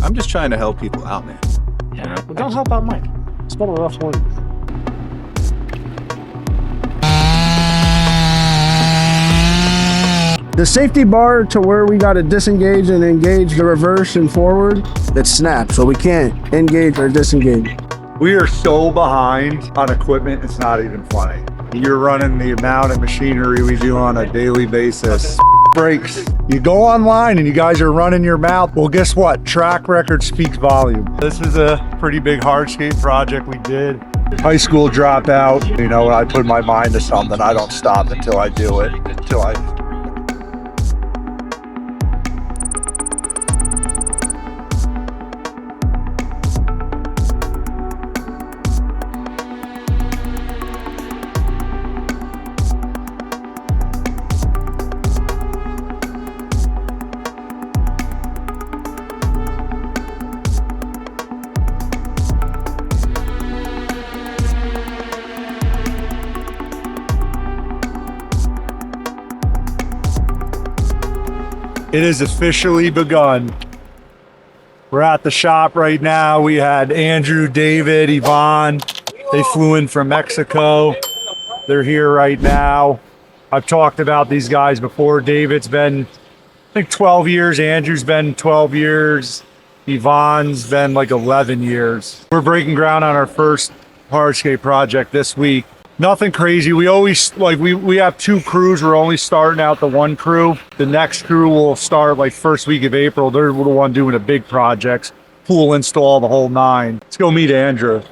I'm just trying to help people out, man. Yeah, well, don't help out Mike. It's been a rough one. The safety bar to where we got to disengage and engage the reverse and forward, it snapped, so we can't engage or disengage. We are so behind on equipment, it's not even funny. You're running the amount of machinery we do on a daily basis. Breaks. You go online and you guys are running your mouth. Well, guess what? Track record speaks volume. This is a pretty big hardscape project we did. High school dropout. You know, when I put my mind to something, I don't stop until I do it. It is officially begun. We're at the shop right now. We had Andrew, David, Yvonne. They flew in from Mexico. They're here right now. I've talked about these guys before. David's been, I think, 12 years. Andrew's been 12 years. Yvonne's been like 11 years. We're breaking ground on our first hardscape project this week. Nothing crazy. We always, like, we have two crews. We're only starting out the one crew. The next crew will start like first week of April. They're the one doing the big projects, pool install, the whole nine. Let's go meet Andrew.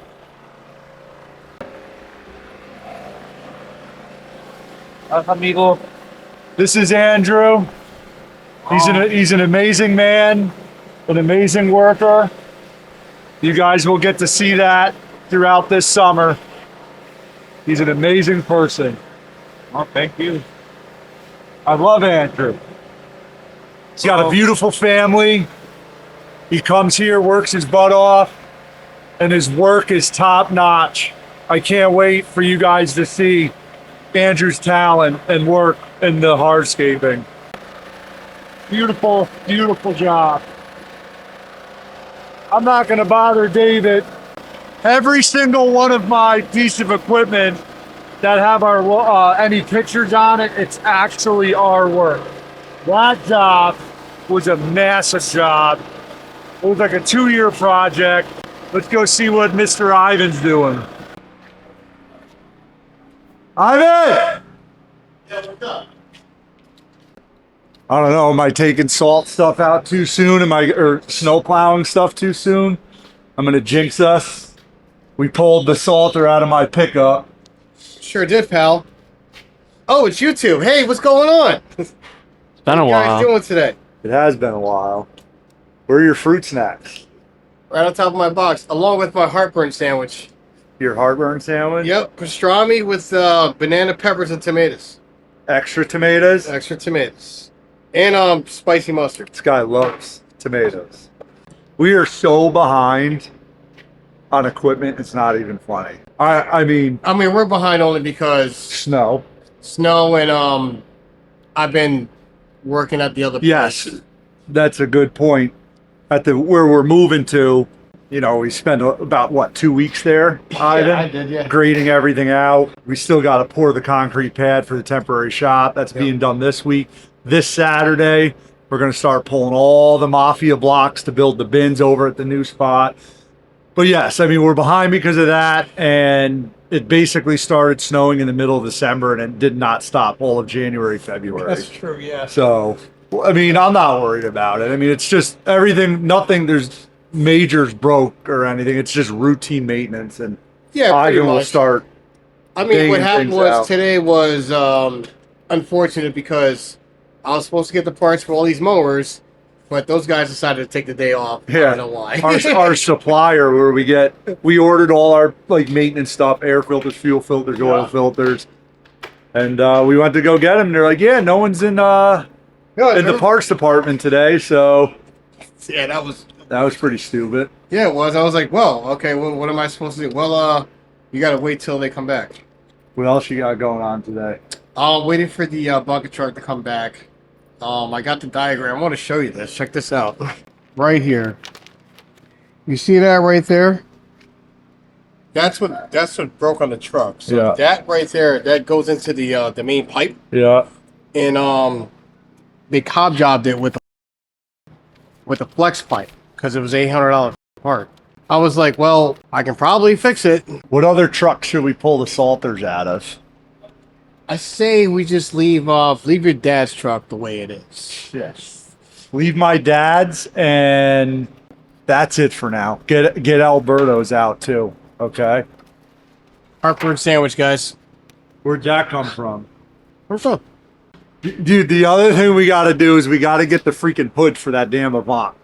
Amigo. This is Andrew. He's an amazing man, an amazing worker. You guys will get to see that throughout this summer. He's an amazing person. Oh, thank you. I love Andrew. He's got a beautiful family. He comes here, works his butt off, and his work is top notch. I can't wait for you guys to see Andrew's talent and work in the hardscaping. Beautiful, beautiful job. I'm not gonna bother David. Every single one of my piece of equipment that have our any pictures on it, it's actually our work. That job was a massive job. It was like a 2-year project. Let's go see what Mr. Ivan's doing. Ivan! Yeah, what's up? I don't know, am I taking salt stuff out too soon? Or snow plowing stuff too soon? I'm gonna jinx us. We pulled the salter out of my pickup. Sure did, pal. Oh, it's you two. Hey, what's going on? It's been a What are you guys while. doing today? It has been a while. Where are your fruit snacks? Right on top of my box, along with my heartburn sandwich. Your heartburn sandwich? Yep, pastrami with banana peppers and tomatoes. Extra tomatoes? Extra tomatoes. And spicy mustard. This guy loves tomatoes. We are so behind on equipment, it's not even funny. I mean, we're behind only because snow. snow and I've been working at the other place. Yes, that's a good point. At where we're moving to, you know, we spent about, what, 2 weeks there, Ivan? Yeah, I did, yeah. Grading everything out. We still got to pour the concrete pad for the temporary shop. That's being done this week. This Saturday, we're going to start pulling all the mafia blocks to build the bins over at the new spot. But yes, I mean, we're behind because of that, and it basically started snowing in the middle of December, and it did not stop all of January, February. That's true, yeah. So, I mean, I'm not worried about it. I mean, it's just everything, nothing, there's majors broke or anything. It's just routine maintenance, and Yeah, pretty Ivan will much. start. I mean, what banging happened things was out. today was unfortunate because I was supposed to get the parts for all these mowers, but those guys decided to take the day off. I Yeah, don't know why. our supplier, where we ordered all our like maintenance stuff, air filters, fuel filters, oil filters, and we went to go get them. And they're like, "Yeah, no one's in the parts department today." So Yeah, that was pretty stupid. Yeah, it was. I was like, well, okay, well, what am I supposed to do? Well, you got to wait till they come back. What else you got going on today? Waiting for the bucket truck to come back. I got the diagram. I want to show you this. Check this out. Right here. You see that right there? That's what broke on the truck. So Yeah. that right there, that goes into the main pipe, Yeah. and they cob jobbed it with a flex pipe because it was $800 part. I was like, well, I can probably fix it. What other truck should we pull the salters out of? I say we just leave your dad's truck the way it is. Yes. Leave my dad's, and that's it for now. Get Alberto's out too. Okay. Heartburn sandwich, guys. Where'd that come from? Where's up? Dude, the other thing we got to do is we got to get the freaking hood for that damn Avant.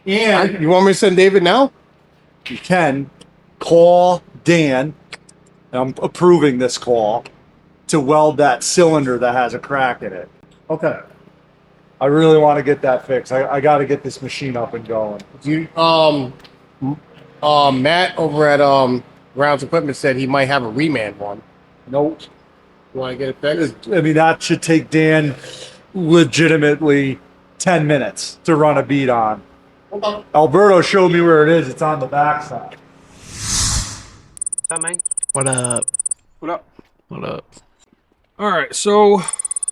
And You want me to send David now? you can call Dan, and I'm approving this call, to weld that cylinder that has a crack in it. Okay. I really want to get that fixed. I got to get this machine up and going. Matt over at Rounds Equipment said he might have a reman one. Nope. You want to get it fixed? I mean, that should take Dan legitimately 10 minutes to run a bead on. Alberto showed me where it is. It's on the backside. What up? What up? What up? All right, so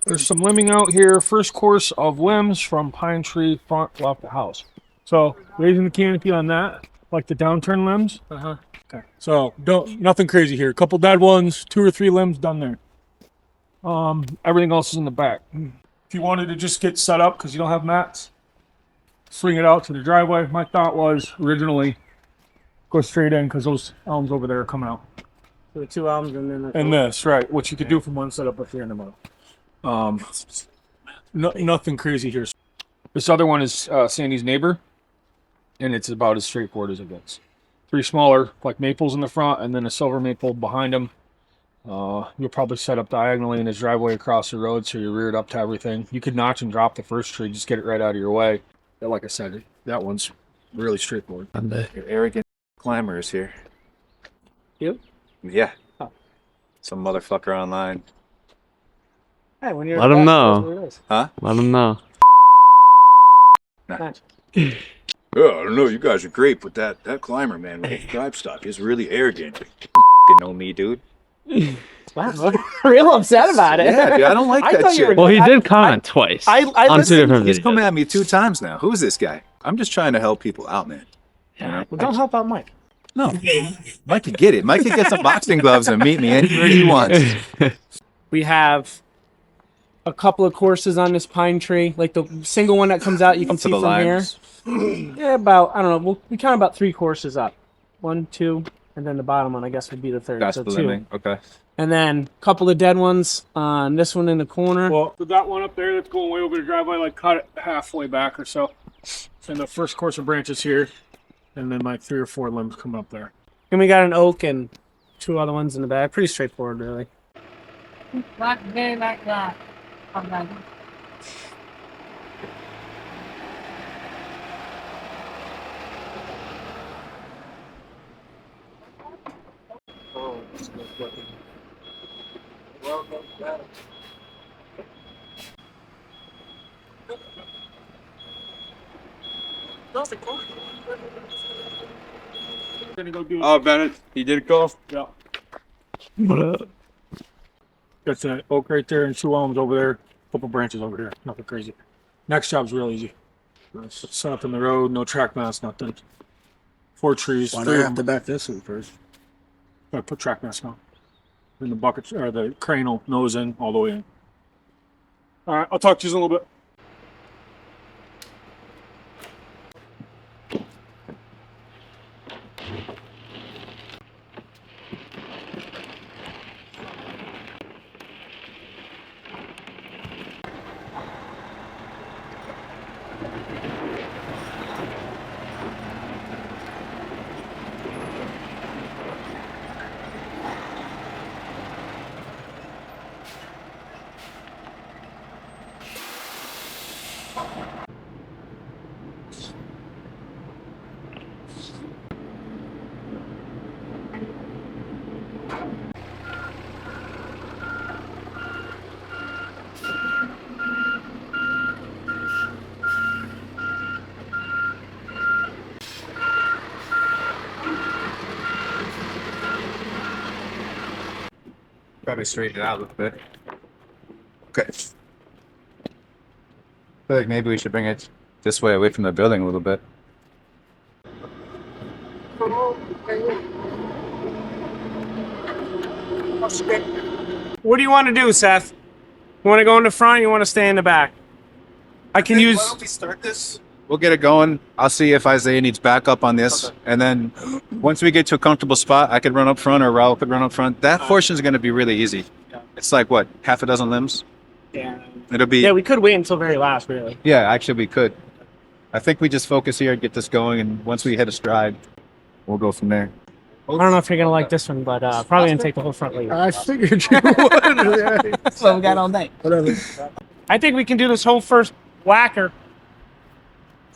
there's some limbing out here. First course of limbs from pine tree front left the house. So raising the canopy on that, like the downturn limbs. Okay. So nothing crazy here. A couple dead ones, 2 or 3 limbs done there. Everything else is in the back. If you wanted to just get set up because you don't have mats, swing it out to the driveway. My thought was originally go straight in because those elms over there are coming out. So the 2 albums and then And this, right, which you could do from one setup up here in the middle. Nothing crazy here. This other one is Sandy's neighbor, and it's about as straightforward as it gets. 3 smaller, like maples in the front, and then a silver maple behind them. You'll probably set up diagonally in his driveway across the road, so you're reared up to everything. You could notch and drop the first tree, just get it right out of your way. But like I said, that one's really straightforward. Your arrogant climbers here. You? Yeah. Oh. Some motherfucker online. Hey, when you're Let him know. Huh? Let him know. Nah. Yeah, I don't know. You guys are great, but that climber, man, with the drive stock is really arrogant. You know me, dude. Wow, real upset about it. Yeah, dude, I don't like I that thought you shit. were- Well, he did comment twice I on 2 listened. different He's come videos. at me 2 times now. Who's this guy? I'm just trying to help people out, man. Well, don't help out Mike. No, Mike could get it. Mike could get some boxing gloves and meet me anywhere he wants. We have a couple of courses on this pine tree, like the single one that comes out. You can Up to see the from lines. here. Yeah, about I don't know. We count about 3 courses up. 1, 2, and then the bottom one I guess would be the third. That's so the 2. limit. Okay. And then a couple of dead ones on this one in the corner. Well, that one up there that's going way over the driveway, like cut it halfway back or so. And the first course of branches here, and then like 3 or 4 limbs coming up there. And we got an oak and 2 other ones in the back. Pretty straightforward, really. Very like that. Okay. Gonna go do Oh, Bennett, he did go. yeah. What up? That's an oak right there and 2 elms over there. Couple branches over here. Nothing crazy. Next job's real easy. Set up in the road, no track mass, nothing. 4 trees. Why do I have to back this in first? I put track mask on. Then the bucket or the crane will nose in all the way in. All right, I'll talk to you in a little bit. Probably straighten it out a little bit. Okay. I feel like maybe we should bring it this way, away from the building a little bit. What do you want to do, Seth? You want to go in the front? Or you want to stay in the back? I can use. Why don't we start this? We'll get it going. I'll see if Isaiah needs backup on this. Okay. And then once we get to a comfortable spot, I could run up front or Raul could run up front. That portion is going to be really easy. It's like, what, half a dozen limbs? Yeah. It'll be. Yeah, we could wait until very last, really. Yeah, actually, we could. I think we just focus here, get this going, and once we hit a stride, we'll go from there. I don't know if you're going to like this one, but probably going to take the whole front lead. I figured you would. That's what we got all night. Whatever. I think we can do this whole first whacker.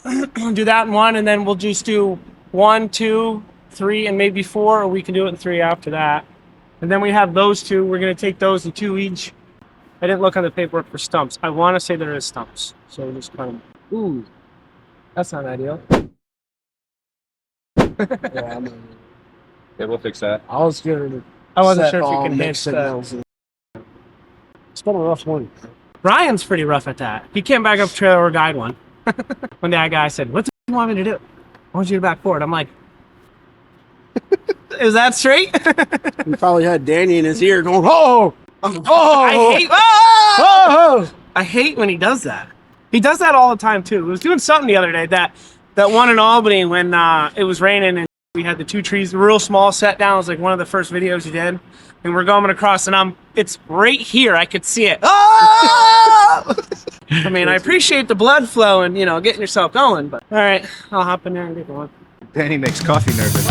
Do that in one, and then we'll just do 1, 2, 3, and maybe 4, or we can do it in 3 after that. And then we have those two. We're going to take those in 2 each. I didn't look on the paperwork for stumps. I want to say there is stumps. So we'll just kind of... Ooh. That's not ideal. Yeah, Yeah, we'll fix that. I was gonna. I wasn't set sure if you all could mixed handle signals. It's been a rough one. Ryan's pretty rough at that. He came back up trailer guide one. One day, a guy said, "What the f- you want me to do? I want you to back forward." I'm like, "Is that straight?" He probably had Danny in his ear going, "Oh, oh, I hate. oh." I hate when he does that. He does that all the time too. He was doing something the other day that one in Albany when it was raining and we had the 2 trees, real small, set down. It was like one of the first videos he did, and we're going across, and it's right here. I could see it. Oh! I mean, I appreciate the blood flow and getting yourself going, but all right, I'll hop in there and get going. Danny makes coffee nervous.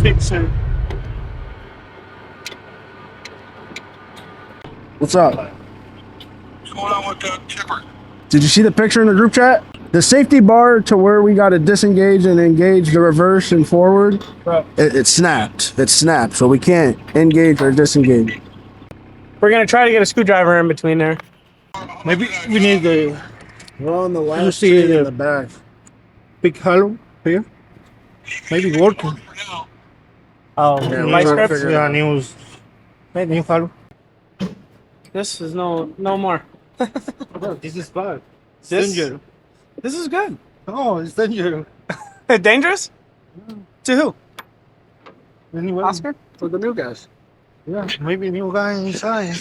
Fixer. What's up? What's going on with the chipper? Did you see the picture in the group chat? The safety bar to where we got to disengage and engage the reverse and forward, Right. it snapped. It snapped, so we can't engage or disengage. We're gonna try to get a screwdriver in between there. Maybe we need the We're on the You last see tree the- in the back. big hollow here. Maybe working. For now. Oh, Yeah, my we're script. figuring it Yeah, out. news. Maybe new hollow. This is no more. This is bad. This- Danger. This is good. Oh, it's danger. Dangerous? To who? Anyway, Oscar? For the new guys. yeah, maybe new guy inside.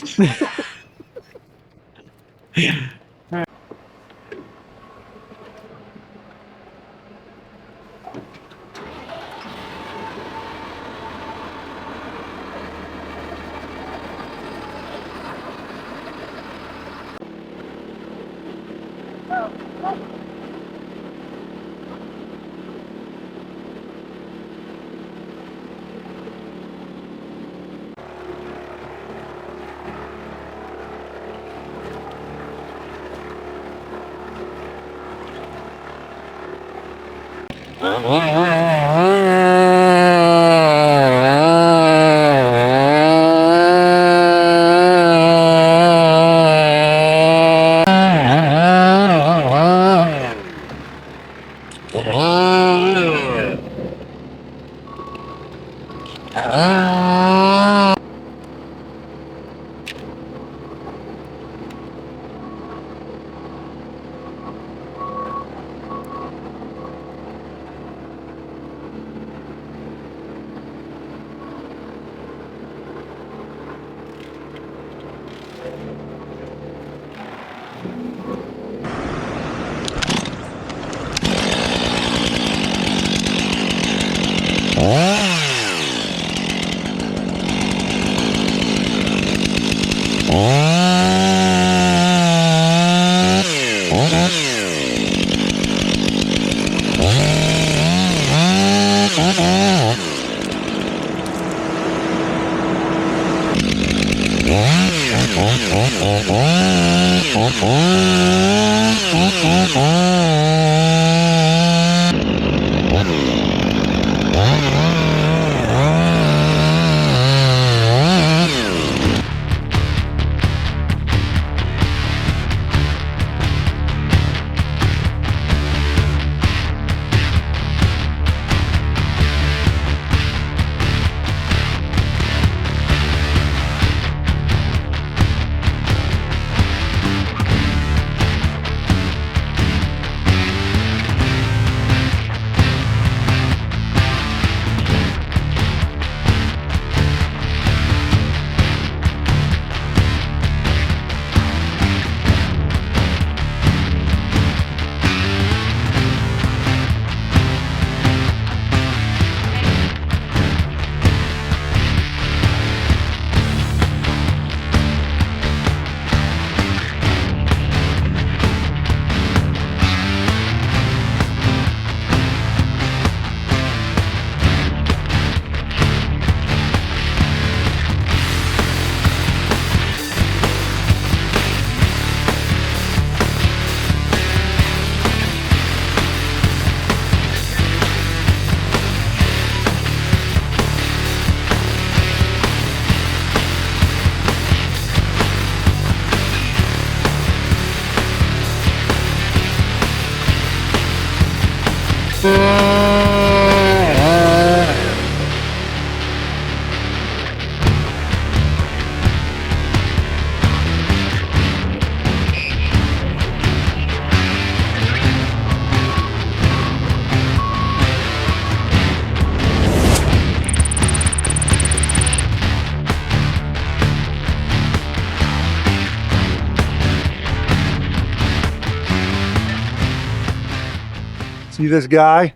See this guy?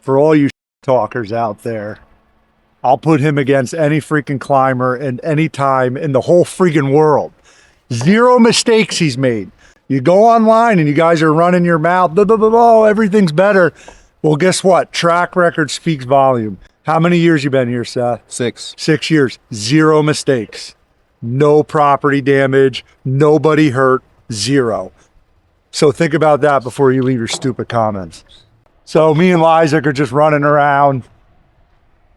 For all you talkers out there, I'll put him against any freaking climber in any time in the whole freaking world. 0 mistakes he's made. You go online and you guys are running your mouth, blah, blah, blah, blah, everything's better. Well, guess what? Track record speaks volume. How many years you been here, Seth? 6. 6 years. 0 mistakes. No property damage. Nobody hurt. 0. So think about that before you leave your stupid comments. So me and Lysak are just running around,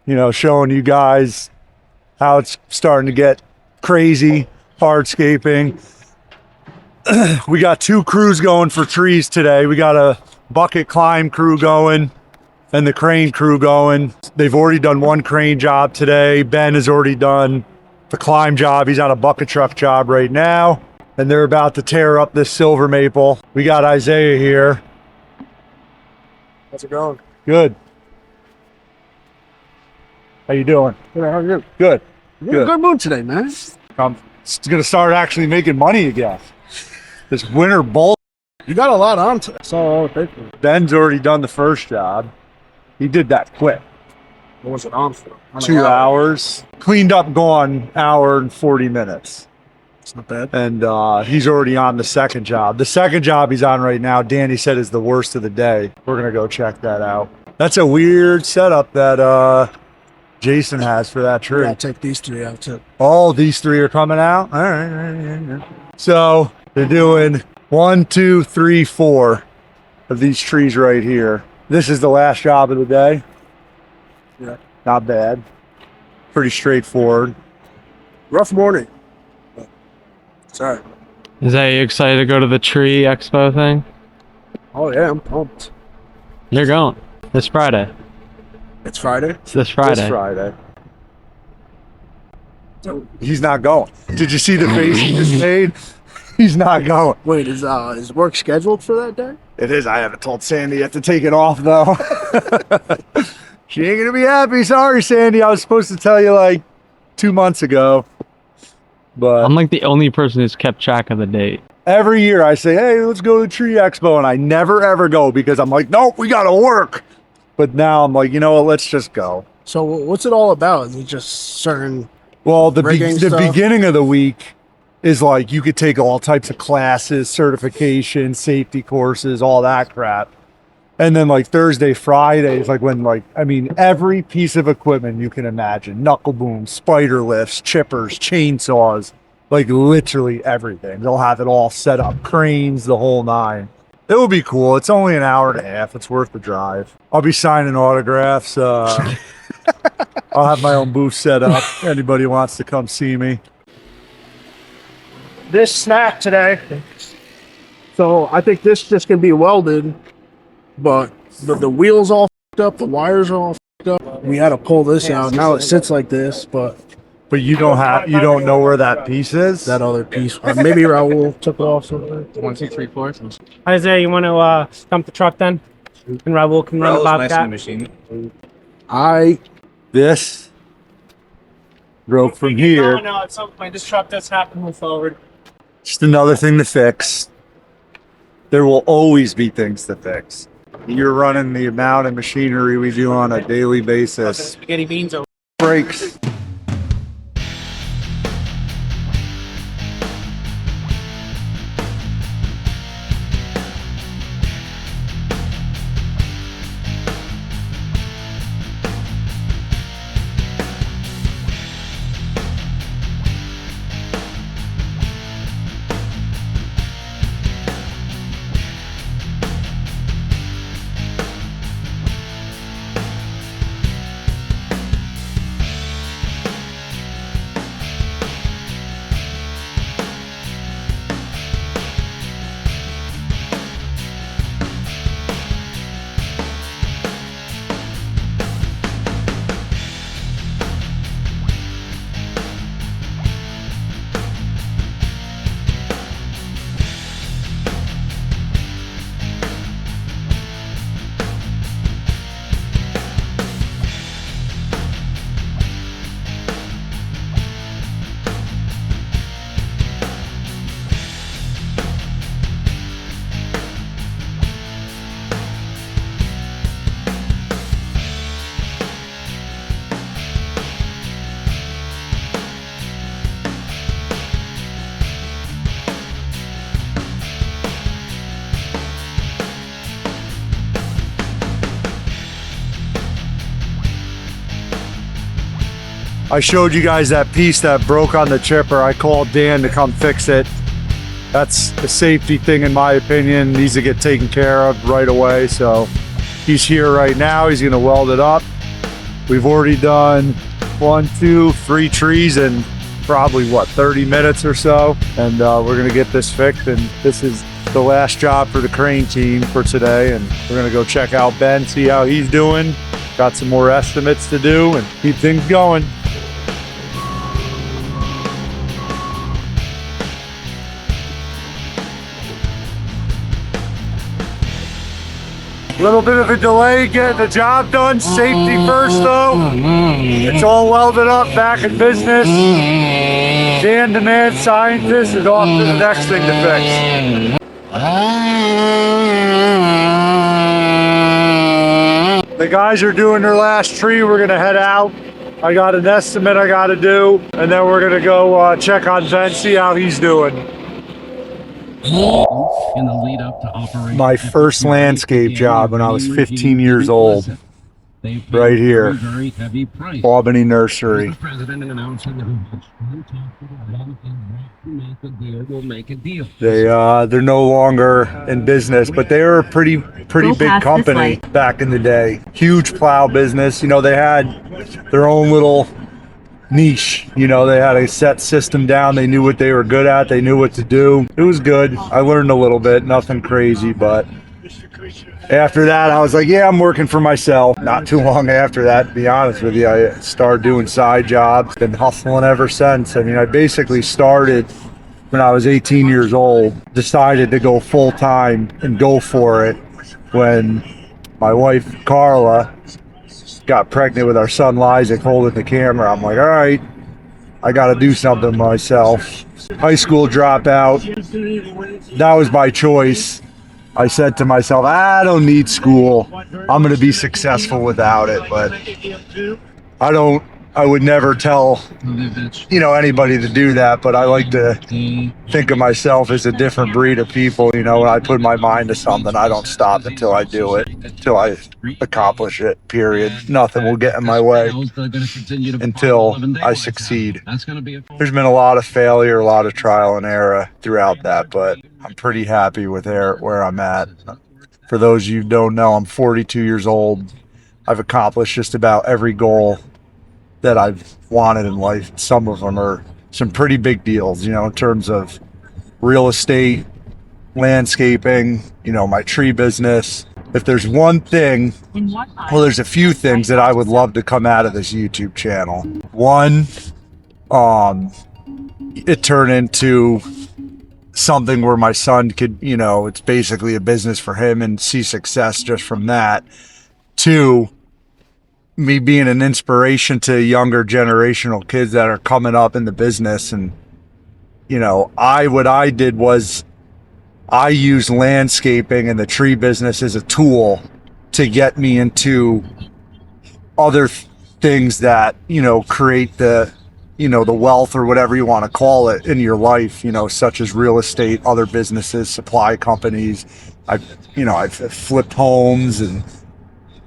you know, showing you guys how it's starting to get crazy, hardscaping. We got 2 crews going for trees today. We got a bucket climb crew going and the crane crew going. They've already done 1 crane job today. Ben has already done the climb job. He's on a bucket truck job right now. And they're about to tear up this silver maple. We got Isaiah here. How's it going? Good. How you doing? Good, how are you? Good. You're in a good mood today, man. I'm gonna start actually making money again. This winter bull. You got a lot on today. Saw all the paper. Ben's already done the first job. He did that quick. What was it on for? 2 hours. Cleaned up, gone, hour and 40 minutes. It's not bad. And he's already on the second job. The second job he's on right now, Danny said, is the worst of the day. We're gonna go check that out. That's a weird setup that Jason has for that tree. Yeah, take these 3 out too. All these 3 are coming out. All right. So they're doing 1, 2, 3, 4 of these trees right here. This is the last job of the day. Yeah. Not bad. Pretty straightforward. Rough morning. Sorry. Is that you excited to go to the tree expo thing? Oh yeah, I'm pumped. You're going this Friday. It's Friday. It's this Friday. This Friday. He's not going. Did you see the face he just made? He's not going. Wait, is work scheduled for that day? It is. I haven't told Sandy yet to take it off though. She ain't gonna be happy. Sorry, Sandy. I was supposed to tell you like 2 months ago. But I'm like the only person who's kept track of the date. every year I say, hey, let's go to the tree expo. And I never ever go because I'm like, nope, we gotta work. But now I'm like, you know what? Let's just go. So what's it all about? Is it just certain? Well, the rigging stuff? beginning of the week is like you could take all types of classes, certification, safety courses, all that crap. And then like Thursday, Friday is like when every piece of equipment you can imagine, knuckle booms, spider lifts, chippers, chainsaws, like literally everything. They'll have it all set up, cranes, the whole 9. It will be cool. It's only an hour and a half. It's worth the drive. I'll be signing autographs. I'll have my own booth set up. Anybody wants to come see me. This snapped today. So I think this just can be welded, but the wheels all f***ed up, the wires are all f***ed up. We had to pull this out. Now it sits like this, but you don't know where that piece is? that other piece, or maybe Raul took it off somewhere. 1, 2, 3, 4. Isaiah, you want to dump the truck then? And Raul can run the Bobcat. This broke from here. No, at some point this truck does have to move forward. Just another thing to fix. There will always be things to fix. You're running the amount of machinery we do on a daily basis. Spaghetti beans over. Brakes. I showed you guys that piece that broke on the chipper. I called Dan to come fix it. That's a safety thing in my opinion. Needs to get taken care of right away. So he's here right now. He's gonna weld it up. We've already done 1, 2, 3 trees in probably what, 30 minutes or so. And we're gonna get this fixed, and this is the last job for the crane team for today. And we're gonna go check out Ben, see how he's doing. Got some more estimates to do and keep things going. A little bit of a delay getting the job done. Safety first though. It's all welded up, back in business. Dan, the mad scientist, is off to the next thing to fix. The guys are doing their last tree. We're gonna head out. I got an estimate I gotta do, and then we're gonna go check on Ben, see how he's doing. In the lead up to Operation My first landscape job when I was 15 years old, right here, Albany Nursery. They're no longer in business, but they were a pretty big company back in the day. Huge plow business. You know, they had their own little niche. You know, they had a set system down. They knew what they were good at. They knew what to do. It was good. I learned a little bit, nothing crazy, but after that, I was like, yeah, I'm working for myself. Not too long after that, to be honest with you, I started doing side jobs. Been hustling ever since. I mean, I basically started when I was 18 years old, decided to go full time and go for it when my wife, Carla, got pregnant with our son Isaac, holding the camera. I'm like, all right, I got to do something myself. High school dropout. That was my choice. I said to myself, I don't need school. I'm going to be successful without it. But I would never tell, you know, anybody to do that, but I like to think of myself as a different breed of people. You know, when I put my mind to something, I don't stop until I do it, until I accomplish it, period. Nothing will get in my way until I succeed. There's been a lot of failure, a lot of trial and error throughout that, but I'm pretty happy with where I'm at. For those of you who don't know, I'm 42 years old. I've accomplished just about every goal that I've wanted in life. Some of them are some pretty big deals, you know, in terms of real estate, landscaping, you know, my tree business. If there's one thing, well, there's a few things that I would love to come out of this YouTube channel. One, it turned into something where my son could, you know, it's basically a business for him and see success just from that. Two, me being an inspiration to younger generational kids that are coming up in the business. And, you know, what I did was I used landscaping and the tree business as a tool to get me into other things that, you know, create the, you know, the wealth or whatever you want to call it in your life, you know, such as real estate, other businesses, supply companies. I've flipped homes, and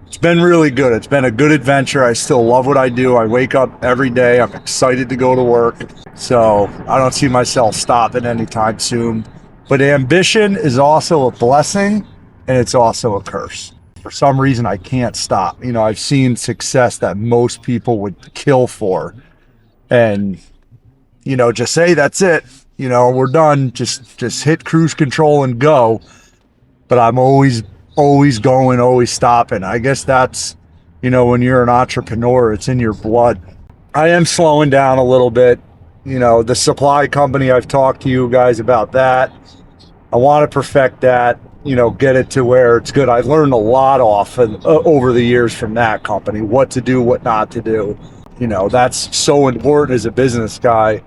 it's been really good. It's been a good adventure. I still love what I do. I wake up every day. I'm excited to go to work. So I don't see myself stopping anytime soon. But ambition is also a blessing, and it's also a curse. For some reason, I can't stop. You know, I've seen success that most people would kill for. And, you know, just say, that's it. You know, we're done. Just hit cruise control and go. But I'm always going, always stopping. I guess that's, you know, when you're an entrepreneur, it's in your blood. I am slowing down a little bit. You know, the supply company, I've talked to you guys about that. I want to perfect that, you know, get it to where it's good. I've learned a lot over the years from that company, what to do, what not to do. You know, that's so important as a business guy.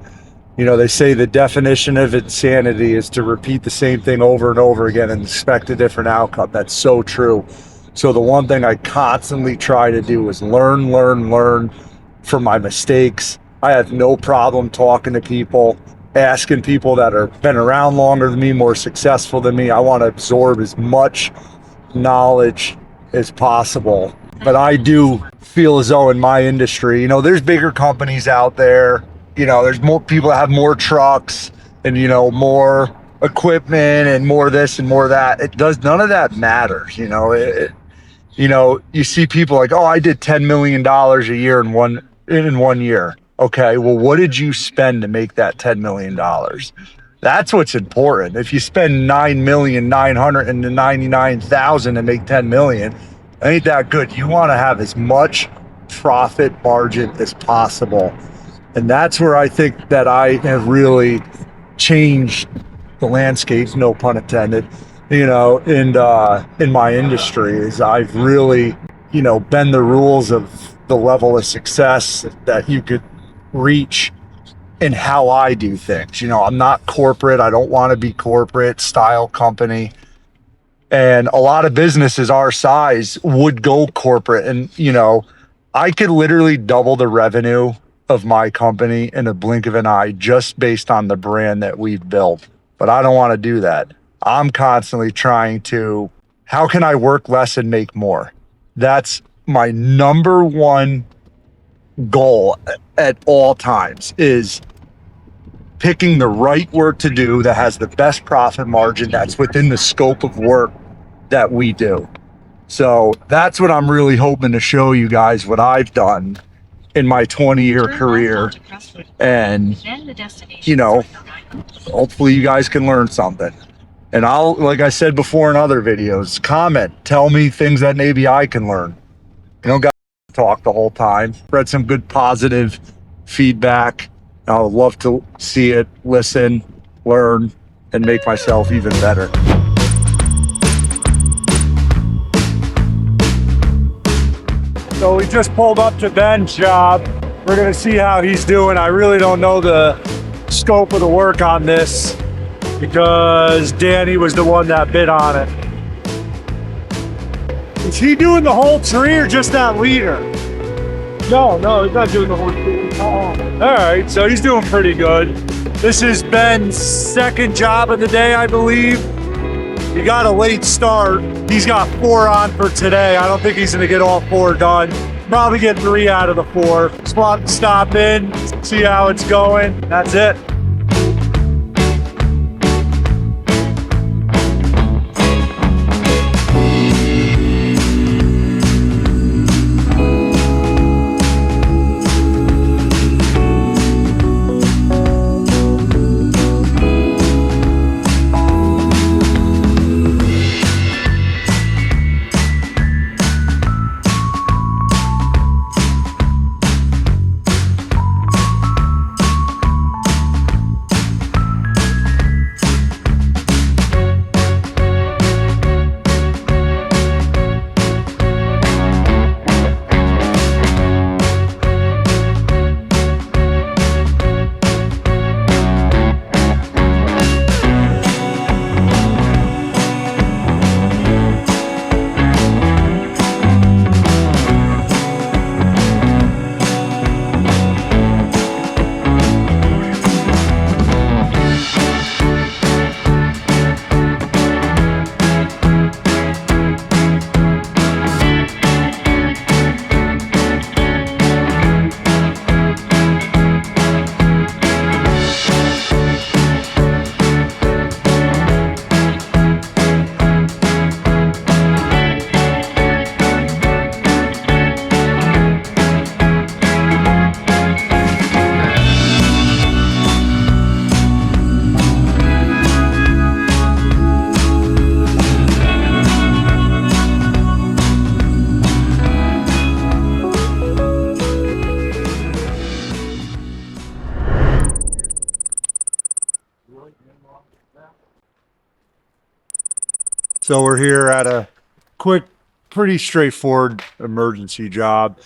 You know, they say the definition of insanity is to repeat the same thing over and over again and expect a different outcome. That's so true. So the one thing I constantly try to do is learn from my mistakes. I have no problem talking to people, asking people that are been around longer than me, more successful than me. I want to absorb as much knowledge as possible but I do feel as though in my industry, you know, there's bigger companies out there, you know, there's more people that have more trucks and, you know, more equipment and more this and more that. It does, none of that matters, you know. You know, you see people like, oh, I did $10 million a year in one year. Okay, well, what did you spend to make that $10 million? That's what's important. If you spend $9,999,000 to make 10 million, ain't that good. You want to have as much profit margin as possible. And that's where I think that I have really changed the landscape, no pun intended, you know, in my industry. Is I've really, you know, bend the rules of the level of success that you could reach in how I do things. You know, I'm not corporate. I don't want to be corporate style company. And a lot of businesses our size would go corporate. And, you know, I could literally double the revenue of my company in a blink of an eye just based on the brand that we've built. But I don't want to do that. I'm constantly trying to, how can I work less and make more? That's my number one goal at all times, is picking the right work to do that has the best profit margin, that's within the scope of work that we do. So that's what I'm really hoping to show you guys, what I've done in my 20-year career. And, you know, hopefully you guys can learn something. And I'll, like I said before in other videos, comment, tell me things that maybe I can learn. You don't got to talk the whole time. Spread some good positive feedback. I would love to see it, listen, learn, and make myself even better. So we just pulled up to Ben's job. We're gonna see how he's doing. I really don't know the scope of the work on this because Danny was the one that bid on it. Is he doing the whole tree or just that leader? No, he's not doing the whole thing. All right, so he's doing pretty good. This is Ben's second job of the day, I believe. He got a late start. He's got 4 on for today. I don't think he's gonna get all 4 done. Probably get 3 out of the 4. Just want to stop in, see how it's going. That's it. So we're here at a quick, pretty straightforward emergency job.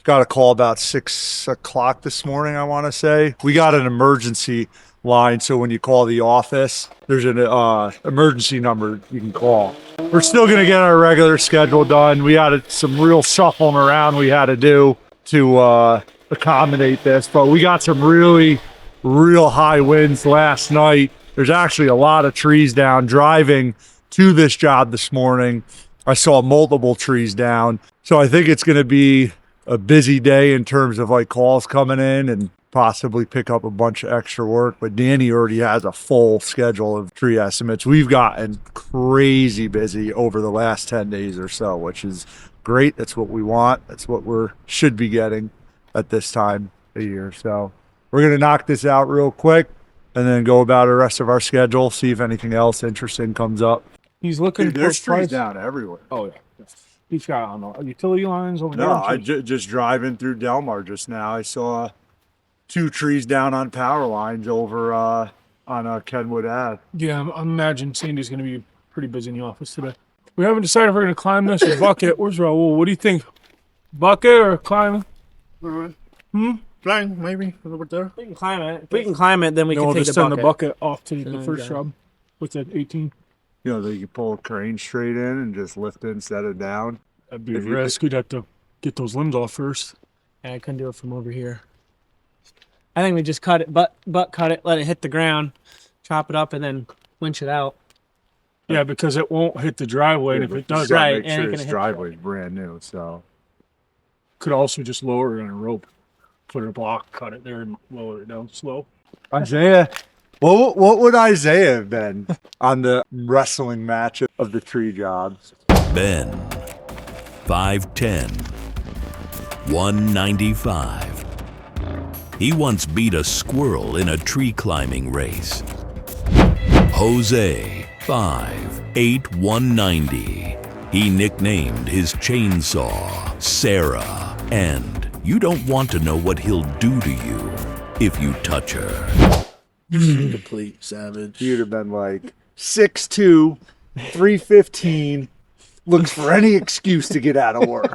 Got a call about 6 o'clock this morning, I want to say. We got an emergency line, so when you call the office, there's an emergency number you can call. We're still going to get our regular schedule done. We had some real shuffling around we had to do to accommodate this, but we got some real high winds last night. There's actually a lot of trees down. Driving to this job this morning, I saw multiple trees down. So I think it's going to be a busy day in terms of like calls coming in and possibly pick up a bunch of extra work. But Danny already has a full schedule of tree estimates. We've gotten crazy busy over the last 10 days or so, which is great. That's what we want. That's what should be getting at this time of year. So we're going to knock this out real quick and then go about the rest of our schedule, see if anything else interesting comes up. He's looking Dude, there's for trees price. down everywhere. Oh yeah. He's got on the utility lines over No, there. I just driving through Delmar just now. I saw 2 trees down on power lines over on Kenwood Ave. Yeah, I imagine Sandy's going to be pretty busy in the office today. We haven't decided if we're going to climb this or bucket. Where's Raul? What do you think? Bucket or climbing? Flying, maybe a little bit there. We can climb it. If we can climb it, then we No, can we'll take just the send bucket. the bucket off to the then first go. shrub with that 18. You know, that you can pull a crane straight in and just lift it instead of down. That'd be a If you- risk. We'd have to get those limbs off first. Yeah, I couldn't do it from over here. I think we just cut it, butt cut it, let it hit the ground, chop it up, and then winch it out. Yeah, because it won't hit the driveway, and if it does, gotta Right, make and sure it this can hit- driveway is brand new. So could also just lower it on a rope, put a block, cut it there, and lower it down slow. Isaiah, what would Isaiah have been on the wrestling match of the tree jobs? Ben, 5'10", 195. He once beat a squirrel in a tree climbing race. Jose, 5'8", 190. He nicknamed his chainsaw Sarah, and you don't want to know what he'll do to you if you touch her. Complete savage. You'd have been like 6'2", 315. Looks for any excuse to get out of work.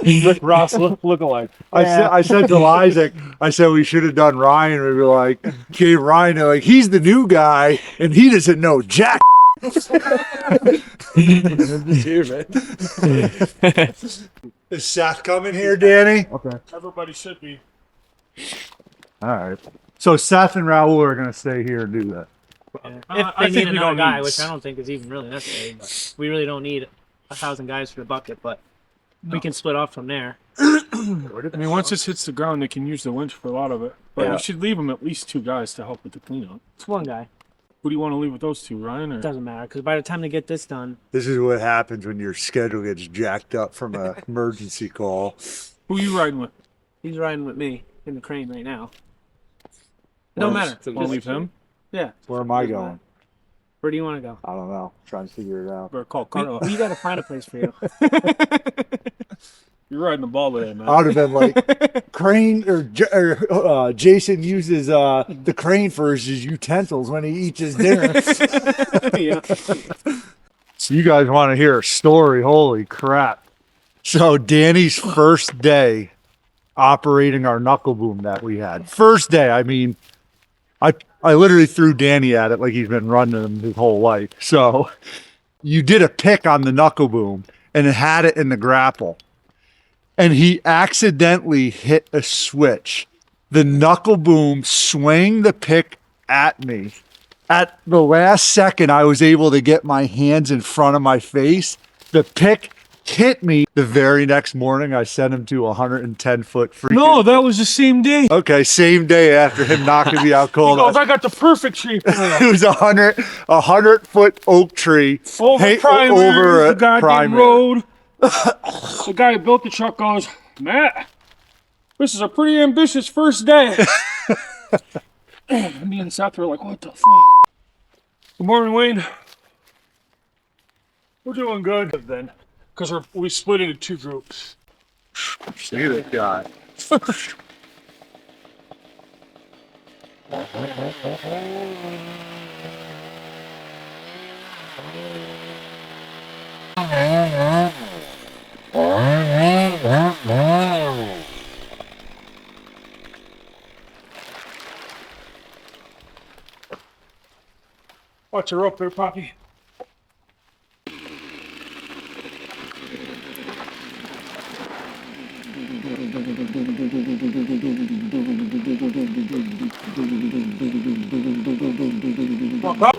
Rick Ross look-alike. I said to Isaac, I said we should have done Ryan. We were like, gave Ryan like he's the new guy and he doesn't know jack. Is Seth coming here, Danny? Okay. Everybody should be. All right. So Seth and Raul are gonna stay here and do that. If I they think need we another don't guy, need- which I don't think is even really necessary, but we really don't need 1,000 guys for the bucket, but we can split off from there. I mean, once this hits the ground, they can use the winch for a lot of it. But Yeah. we should leave them at least 2 guys to help with the cleanup. It's one guy. Who do you want to leave with those 2, Ryan? Or? It doesn't matter, because by the time they get this done, This is what happens when your schedule gets jacked up from an emergency call. Who are you riding with? he's riding with me in the crane right now. It don't matter. Want to Just- leave him? Yeah. Where am I going? Where do you want to go? I don't know. Trying to figure it out. Or call Carla? We got to find a place for you. You're riding the ball today, man. I would have been like, crane or Jason uses the crane for his utensils when he eats his dinner. Yeah. So you guys want to hear a story? Holy crap. So Danny's first day operating our knuckle boom that we had. First day, I mean, I literally threw Danny at it like he's been running them his whole life. So you did a pick on the knuckle boom and it had it in the grapple. And he accidentally hit a switch. The knuckle boom swung the pick at me. At the last second, I was able to get my hands in front of my face. The pick hit me. The very next morning, I sent him to 110-foot free. No, that was the same day. Okay, same day after him knocking me out He cold. goes, I got the perfect shape. It was a 100-foot oak tree Over primary, over the a goddamn primary. road. The guy who built the truck goes, Matt, this is a pretty ambitious first day. Me and Seth were like, what the fuck? Good morning, Wayne. We're doing good then, because we split into 2 groups. See this guy. Watch her up there, Poppy. Walk up.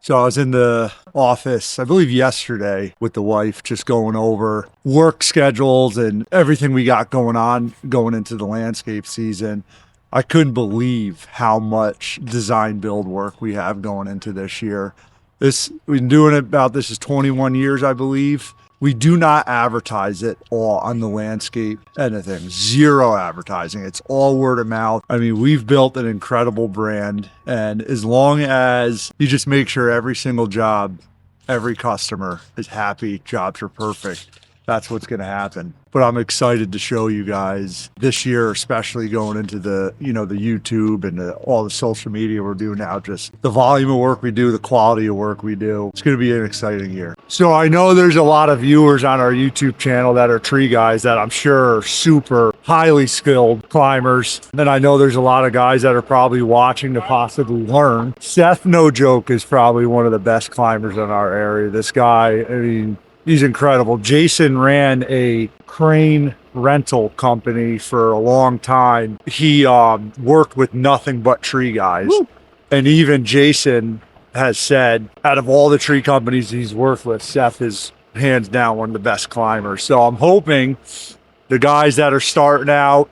So I was in the office, I believe yesterday, with the wife, just going over work schedules and everything we got going on going into the landscape season. I couldn't believe how much design build work we have going into this year. We've been doing it about, this is 21 years, I believe. We do not advertise it all on the landscape, anything, zero advertising. It's all word of mouth. I mean, we've built an incredible brand, and as long as you just make sure every single job, every customer is happy, jobs are perfect, that's what's going to happen. But I'm excited to show you guys this year, especially going into the, the YouTube and all the social media we're doing now, just the volume of work we do, the quality of work we do. It's going to be an exciting year. So I know there's a lot of viewers on our YouTube channel that are tree guys that I'm sure are super highly skilled climbers. And I know there's a lot of guys that are probably watching to possibly learn. Seth, no joke, is probably one of the best climbers in our area. This guy, I mean, he's incredible. Jason ran a crane rental company for a long time. He worked with nothing but tree guys. Woo. And even Jason has said, out of all the tree companies he's worked with, Seth is hands down one of the best climbers. So I'm hoping the guys that are starting out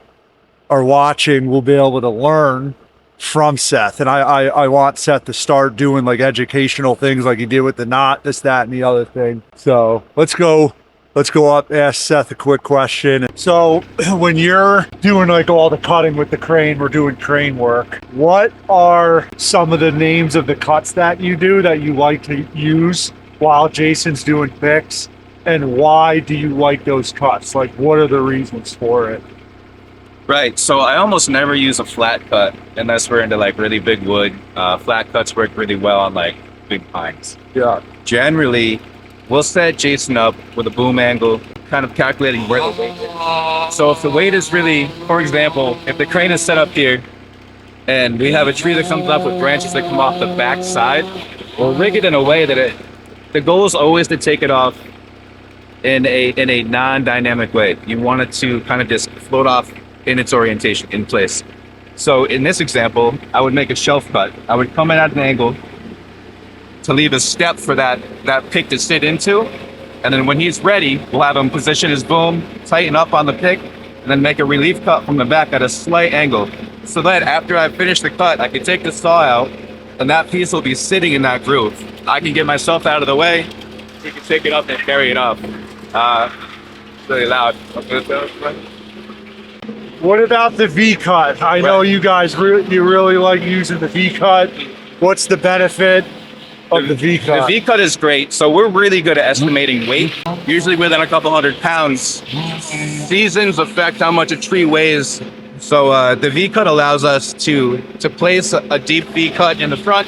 or watching will be able to learn from Seth. And I want Seth to start doing like educational things like he did with the knot, this, that, and the other thing. So let's go up, ask Seth a quick question. So when you're doing like all the cutting with the crane, we're doing crane work, what are some of the names of the cuts that you do that you like to use while Jason's doing picks? And why do you like those cuts? Like, what are the reasons for it? Right, so I almost never use a flat cut unless we're into like really big wood. Flat cuts work really well on like big pines. Yeah. Generally, we'll set Jason up with a boom angle, kind of calculating where the weight is. So if the weight is really, for example, if the crane is set up here and we have a tree that comes up with branches that come off the back side, we'll rig it in a way that the goal is always to take it off in a non-dynamic way. You want it to kind of just float off in its orientation, in place. So in this example, I would make a shelf cut. I would come in at an angle to leave a step for that pick to sit into. And then when he's ready, we'll have him position his boom, tighten up on the pick, and then make a relief cut from the back at a slight angle. So that after I finish the cut, I can take the saw out, and that piece will be sitting in that groove. I can get myself out of the way, he can pick it up and carry it up. Really loud. What about the V-cut? I know you guys you really like using the V-cut. What's the benefit of the V-cut? The V-cut is great. So we're really good at estimating weight, usually within a couple 100 pounds. Seasons affect how much a tree weighs. So the V-cut allows us to place a deep V-cut in the front.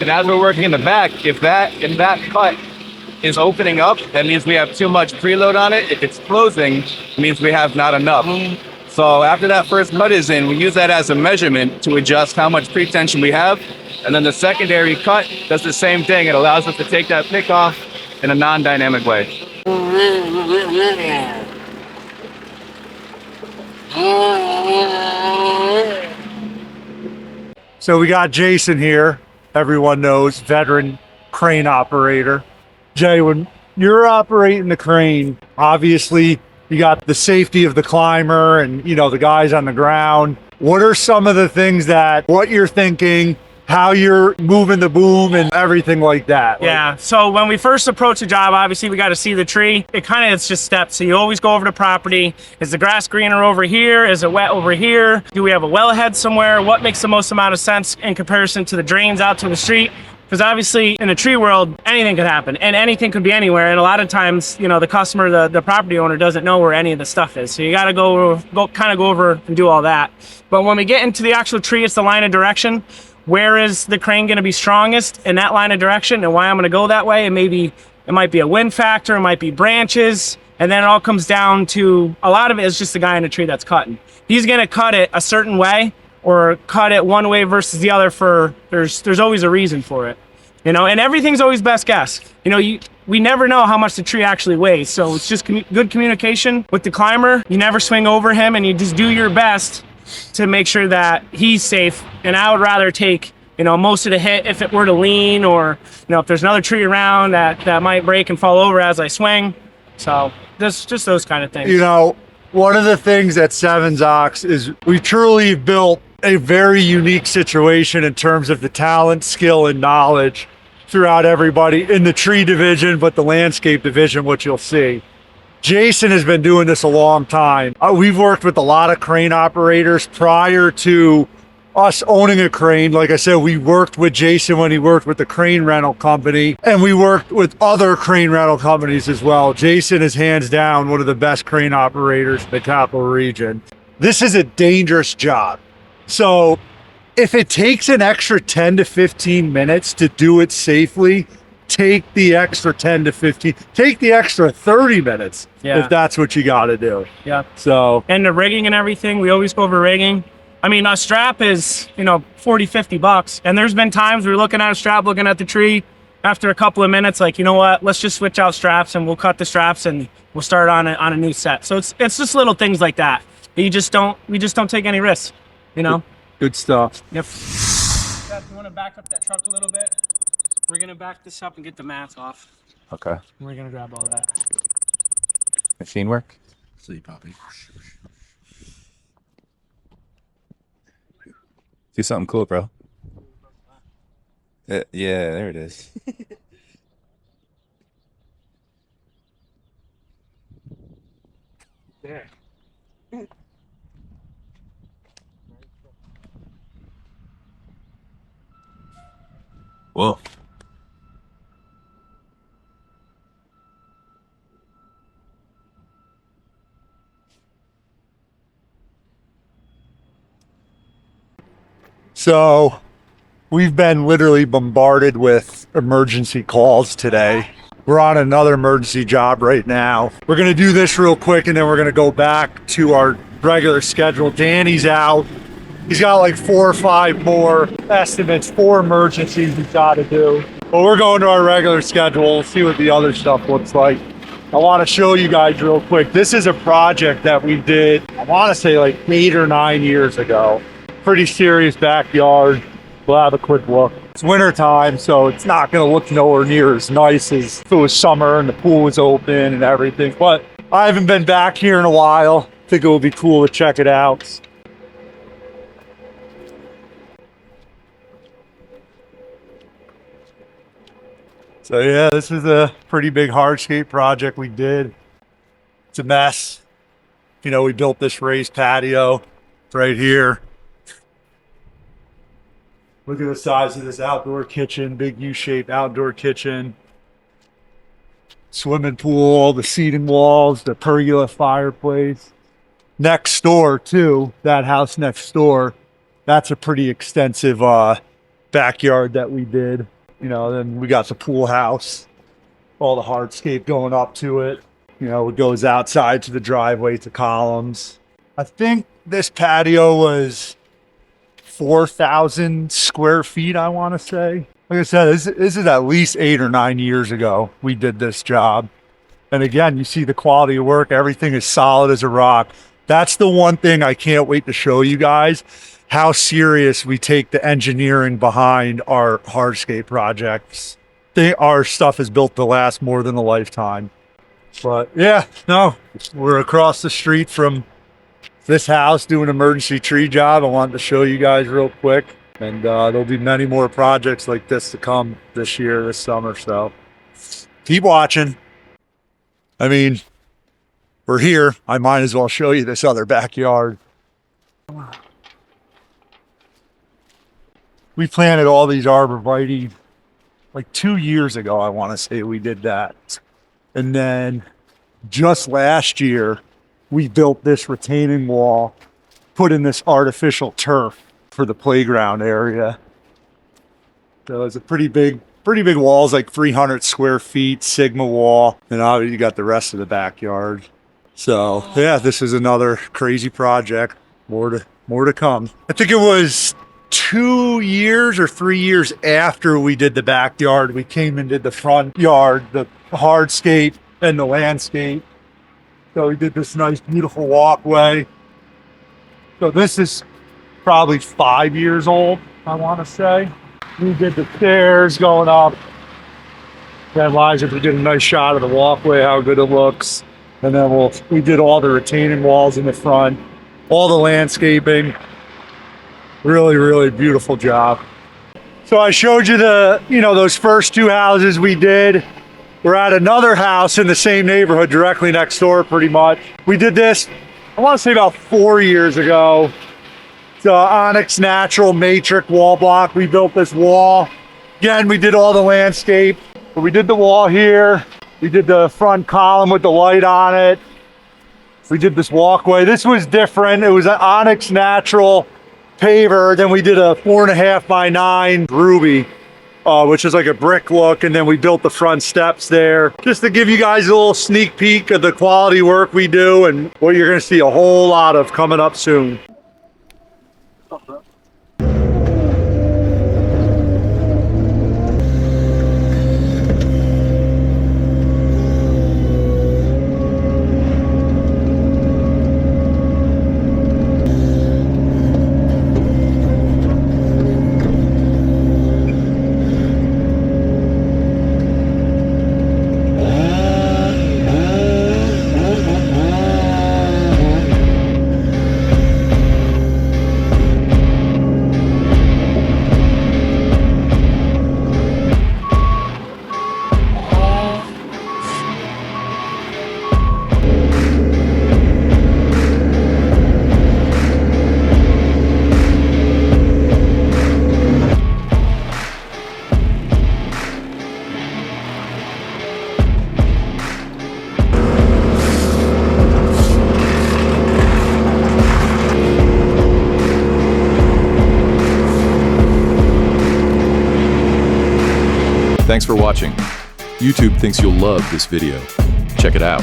And as we're working in the back, if that cut is opening up, that means we have too much preload on it. If it's closing, it means we have not enough. So after that first cut is in, we use that as a measurement to adjust how much pre-tension we have. And then the secondary cut does the same thing. It allows us to take that pick off in a non-dynamic way. So we got Jason here. Everyone knows, veteran crane operator. Jay, when you're operating the crane, obviously you got the safety of the climber and, the guys on the ground. What are some of the things what you're thinking, how you're moving the boom and everything like that? Yeah, so when we first approach the job, obviously we got to see the tree. It's just steps. So you always go over the property. Is the grass greener over here? Is it wet over here? Do we have a wellhead somewhere? What makes the most amount of sense in comparison to the drains out to the street? Because obviously in the tree world, anything could happen and anything could be anywhere. And a lot of times, the customer, the property owner doesn't know where any of the stuff is. So you got to go over and do all that. But when we get into the actual tree, it's the line of direction. Where is the crane going to be strongest in that line of direction and why I'm going to go that way? And maybe it might be a wind factor, it might be branches. And then it all comes down to, a lot of it is just the guy in the tree that's cutting. He's going to cut it a certain way or cut it one way versus the other there's always a reason for it, and everything's always best guess. We never know how much the tree actually weighs. So it's just good communication with the climber. You never swing over him and you just do your best to make sure that he's safe. And I would rather take you know, most of the hit if it were to lean, or, you know, if there's another tree around that might break and fall over as I swing. So just those kind of things. You know, one of the things at SevenZocks is we truly built a very unique situation in terms of the talent, skill, and knowledge throughout everybody in the tree division, but the landscape division, which you'll see. Jason has been doing this a long time. We've worked with a lot of crane operators prior to us owning a crane. Like I said, we worked with Jason when he worked with the crane rental company, and we worked with other crane rental companies as well. Jason is hands down one of the best crane operators in the capital region. This is a dangerous job. So if it takes an extra 10 to 15 minutes to do it safely, take the extra 10 to 15, take the extra 30 minutes if that's what you got to do. Yeah. So, and the rigging and everything, we always go over rigging. I mean, a strap is, you know, 40, 50 bucks. And there's been times we're looking at a strap, looking at the tree. After a couple of minutes, like, you know what, let's just switch out straps and we'll cut the straps and we'll start on a new set. So it's just little things like that. We just don't take any risks, you know? good stuff. Yep. You want to back up that truck a little bit? We're going to back this up and get the mats off. Okay. We're going to grab all that. Machine work. See, Poppy. Do something cool, bro. Yeah, there it is. There. Whoa. So we've been literally bombarded with emergency calls today. We're on another emergency job right now. We're going to do this real quick and then we're going to go back to our regular schedule. Danny's out. He's got like 4 or 5 more estimates, 4 emergencies he's got to do. But we're going to our regular schedule, see what the other stuff looks like. I want to show you guys real quick. This is a project that we did, I want to say like 8 or 9 years ago. Pretty serious backyard. We'll have a quick look. It's winter time, so it's not going to look nowhere near as nice as if it was summer and the pool was open and everything. But I haven't been back here in a while. I think it would be cool to check it out. So yeah, this is a pretty big hardscape project we did. It's a mess. You know, we built this raised patio right here. Look at the size of this outdoor kitchen, big U-shaped outdoor kitchen. Swimming pool, the seating walls, the pergola fireplace. Next door too, that house next door, that's a pretty extensive backyard that we did. You know, then we got the pool house, all the hardscape going up to it. You know, it goes outside to the driveway to columns. I think this patio was 4,000 square feet, I want to say. Like I said, this is at least 8 or 9 years ago we did this job. And again, you see the quality of work. Everything is solid as a rock. That's the one thing I can't wait to show you guys, how serious we take the engineering behind our hardscape projects. Our stuff is built to last more than a lifetime. But yeah, no, we're across the street from this house doing an emergency tree job. I wanted to show you guys real quick, and there'll be many more projects like this to come this year, this summer. So keep watching. I mean, we're here. I might as well show you this other backyard. We planted all these arborvitae like 2 years ago. I want to say we did that. And then just last year, we built this retaining wall, put in this artificial turf for the playground area. So it's a pretty big wall. It's like 300 square feet, Sigma wall. And obviously you got the rest of the backyard. So yeah, this is another crazy project. More to come. I think it was 2 years or 3 years after we did the backyard, we came and did the front yard, the hardscape and the landscape. So we did this nice, beautiful walkway. So this is probably 5 years old, I want to say. We did the stairs going up. Then Elijah, we did a nice shot of the walkway, how good it looks. And then we did all the retaining walls in the front, all the landscaping. Really, really beautiful job. So I showed you those first two houses we did. We're at another house in the same neighborhood directly next door pretty much. We did this, I want to say about 4 years ago. It's an Onyx Natural Matrix wall block. We built this wall. Again, we did all the landscape. But we did the wall here. We did the front column with the light on it. We did this walkway. This was different. It was an Onyx Natural paver. Then we did a 4.5 by 9 ruby, which is like a brick look. And then we built the front steps there. Just to give you guys a little sneak peek of the quality work we do and what you're going to see a whole lot of coming up soon. Thanks for watching. YouTube thinks you'll love this video. Check it out.